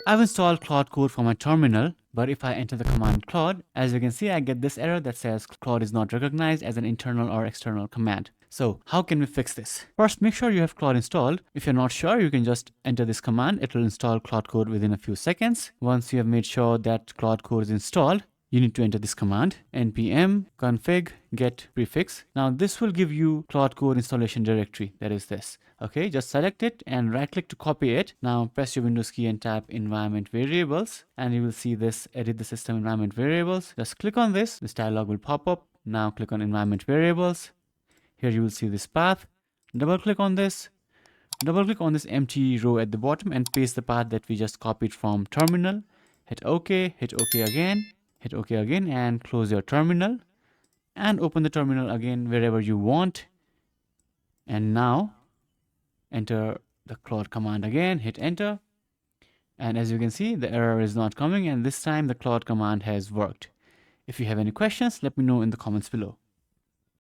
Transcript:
I've installed Claude Code for my terminal, but if I enter the command Claude, as you can see, I get this error that says Claude is not recognized as an internal or external command. So how can we fix this? First, make sure you have Claude installed. If you're not sure, you can just enter this command. It will install Claude Code within a few seconds. Once you have made sure that Claude Code is installed, you need to enter this command, npm config get prefix. Now this will give you Claude Code installation directory, that is this. Okay, just select it and right click to copy it. Now press your Windows key and tap environment variables and you will see this edit the system environment variables. Just click on this dialog will pop up. Now click on environment variables. Here you will see this path. Double click on this empty row at the bottom and paste the path that we just copied from terminal. Hit OK again. Hit OK again and close your terminal and open the terminal again wherever you want. And now enter the Claude command again, hit enter. And as you can see, the error is not coming and this time the Claude command has worked. If you have any questions, let me know in the comments below.